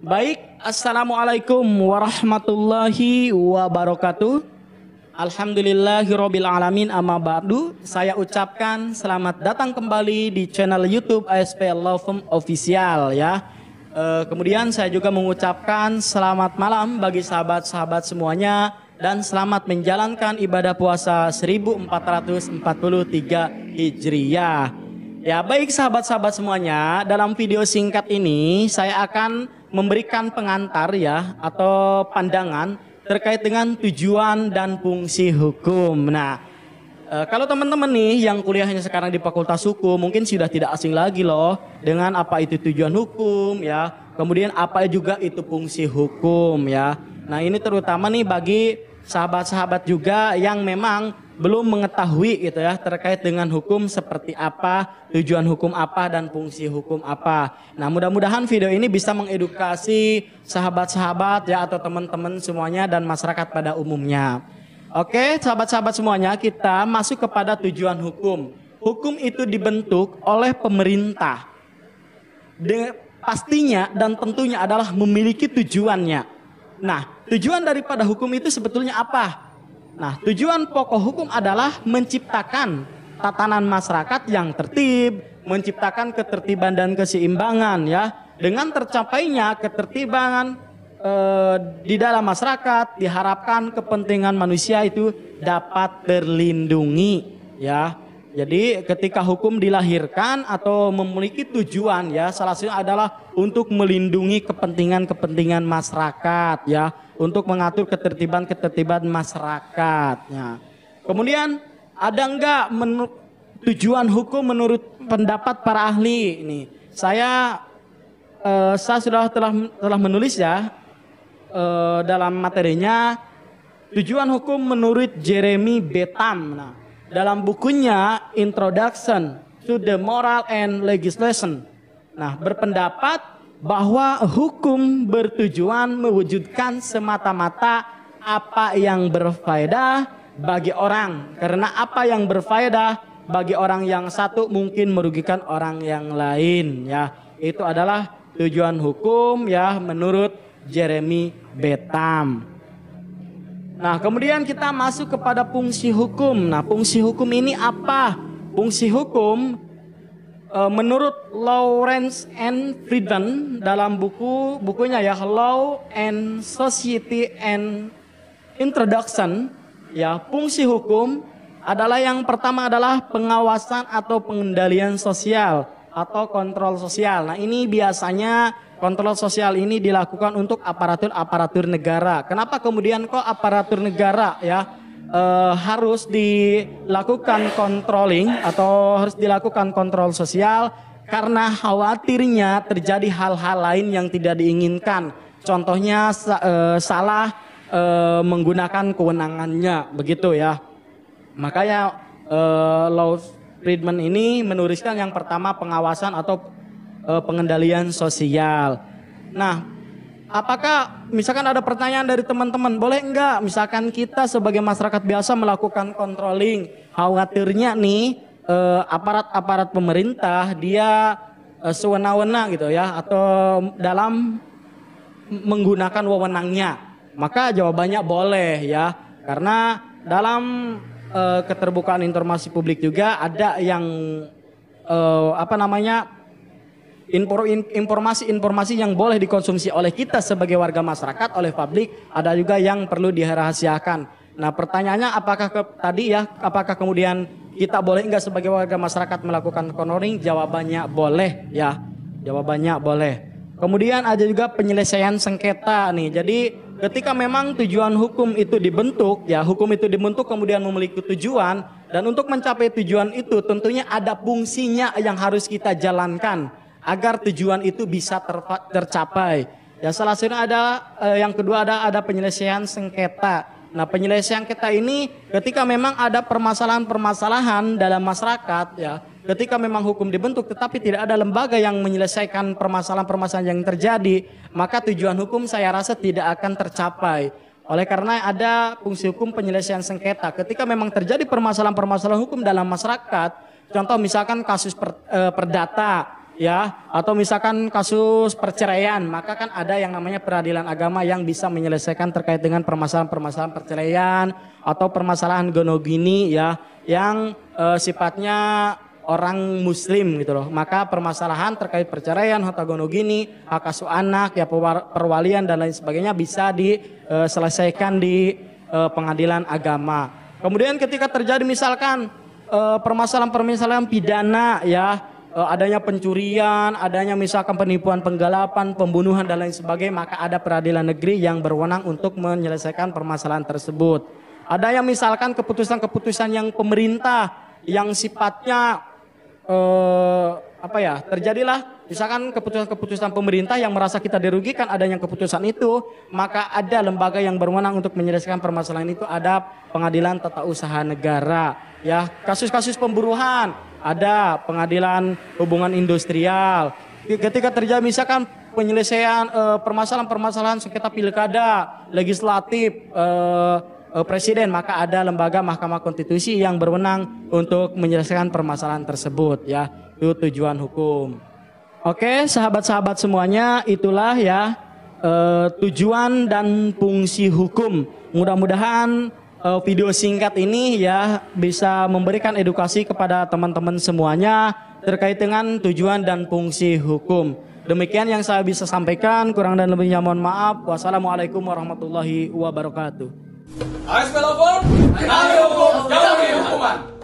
Baik, Assalamualaikum warahmatullahi wabarakatuh. Alhamdulillahirabbil alamin, amma ba'du. Saya ucapkan selamat datang kembali di channel YouTube ASP Law Firm Official ya. Kemudian saya juga mengucapkan selamat malam bagi sahabat-sahabat semuanya dan selamat menjalankan ibadah puasa 1443 Hijriyah. Ya, baik sahabat-sahabat semuanya, dalam video singkat ini saya akan memberikan pengantar ya atau pandangan terkait dengan tujuan dan fungsi hukum. Nah, kalau teman-teman nih yang kuliahnya sekarang di Fakultas Hukum mungkin sudah tidak asing lagi loh dengan apa itu tujuan hukum ya. Kemudian apa juga itu fungsi hukum ya. Nah, ini terutama nih bagi sahabat-sahabat juga yang memang belum mengetahui gitu ya terkait dengan hukum seperti apa, tujuan hukum apa dan fungsi hukum apa. Nah, mudah-mudahan video ini bisa mengedukasi sahabat-sahabat ya atau teman-teman semuanya dan masyarakat pada umumnya. Oke, sahabat-sahabat semuanya, kita masuk kepada tujuan hukum. Hukum itu dibentuk oleh pemerintah. Pastinya dan tentunya adalah memiliki tujuannya. Nah, tujuan daripada hukum itu sebetulnya apa? Nah, tujuan pokok hukum adalah menciptakan tatanan masyarakat yang tertib, menciptakan ketertiban dan keseimbangan ya. Dengan tercapainya ketertiban di dalam masyarakat, diharapkan kepentingan manusia itu dapat terlindungi ya. Jadi ketika hukum dilahirkan atau memiliki tujuan ya, salah satunya adalah untuk melindungi kepentingan-kepentingan masyarakat ya, untuk mengatur ketertiban masyarakat ya. Kemudian ada enggak tujuan hukum menurut pendapat para ahli ini? Saya sudah telah menulis ya dalam materinya tujuan hukum menurut Jeremy Bentham. Nah, dalam bukunya Introduction to the Moral and Legislation. Nah, berpendapat bahwa hukum bertujuan mewujudkan semata-mata apa yang berfaedah bagi orang. Karena apa yang berfaedah bagi orang yang satu mungkin merugikan orang yang lain ya. Itu adalah tujuan hukum ya menurut Jeremy Bentham. Nah, kemudian kita masuk kepada fungsi hukum. Nah, fungsi hukum ini apa? Fungsi hukum menurut Lawrence and Friedman dalam bukunya ya Law and Society and Introduction ya, fungsi hukum adalah yang pertama adalah pengawasan atau pengendalian sosial atau kontrol sosial. Nah, ini biasanya kontrol sosial ini dilakukan untuk aparatur negara. Kenapa kemudian kok aparatur negara ya harus dilakukan controlling atau harus dilakukan kontrol sosial? Karena khawatirnya terjadi hal-hal lain yang tidak diinginkan. Contohnya salah menggunakan kewenangannya, begitu ya. Makanya Law Friedman ini menuliskan yang pertama pengawasan atau pengendalian sosial. Nah, apakah misalkan ada pertanyaan dari teman-teman, boleh enggak misalkan kita sebagai masyarakat biasa melakukan controlling? Khawatirnya nih aparat-aparat pemerintah dia sewenang-wenang gitu ya, atau dalam menggunakan wewenangnya. Maka jawabannya boleh ya, karena dalam keterbukaan informasi publik juga ada yang informasi yang boleh dikonsumsi oleh kita sebagai warga masyarakat, oleh publik, ada juga yang perlu dirahasiakan. Nah, pertanyaannya apakah kemudian kita boleh enggak sebagai warga masyarakat melakukan controlling? Jawabannya boleh ya. Jawabannya boleh. Kemudian ada juga penyelesaian sengketa nih. Jadi ketika memang tujuan hukum itu dibentuk ya, hukum itu dibentuk kemudian memiliki tujuan, dan untuk mencapai tujuan itu tentunya ada fungsinya yang harus kita jalankan agar tujuan itu bisa tercapai. Ya, salah satunya yang kedua ada penyelesaian sengketa. Nah, penyelesaian sengketa ini ketika memang ada permasalahan-permasalahan dalam masyarakat ya, ketika memang hukum dibentuk tetapi tidak ada lembaga yang menyelesaikan permasalahan-permasalahan yang terjadi, maka tujuan hukum saya rasa tidak akan tercapai. Oleh karena ada fungsi hukum penyelesaian sengketa. Ketika memang terjadi permasalahan-permasalahan hukum dalam masyarakat, contoh misalkan kasus perdata ya, atau misalkan kasus perceraian, maka kan ada yang namanya peradilan agama yang bisa menyelesaikan terkait dengan permasalahan-permasalahan perceraian atau permasalahan gonogini ya, yang sifatnya orang muslim gitu loh. Maka permasalahan terkait perceraian, harta gonogini, hak asuh anak, ya perwalian dan lain sebagainya bisa diselesaikan di pengadilan agama. Kemudian ketika terjadi misalkan permasalahan-permasalahan pidana ya, adanya pencurian, adanya misalkan penipuan, penggalapan, pembunuhan dan lain sebagainya, maka ada peradilan negeri yang berwenang untuk menyelesaikan permasalahan tersebut. Ada yang misalkan keputusan-keputusan yang pemerintah yang sifatnya terjadilah misalkan keputusan-keputusan pemerintah yang merasa kita dirugikan adanya keputusan itu, maka ada lembaga yang berwenang untuk menyelesaikan permasalahan itu, ada pengadilan tata usaha negara ya. Kasus-kasus pemburuan ada pengadilan hubungan industrial. Ketika terjadi misalkan penyelesaian permasalahan-permasalahan sengketa pilkada, legislatif, presiden, maka ada lembaga Mahkamah Konstitusi yang berwenang untuk menyelesaikan permasalahan tersebut ya. Itu tujuan hukum. Oke, sahabat-sahabat semuanya, itulah ya tujuan dan fungsi hukum. Mudah-mudahan video singkat ini ya bisa memberikan edukasi kepada teman-teman semuanya terkait dengan tujuan dan fungsi hukum. Demikian yang saya bisa sampaikan, kurang dan lebihnya mohon maaf. Wassalamualaikum warahmatullahi wabarakatuh. ASP Lapor, Ahli Hukum, Jauhi Hukuman.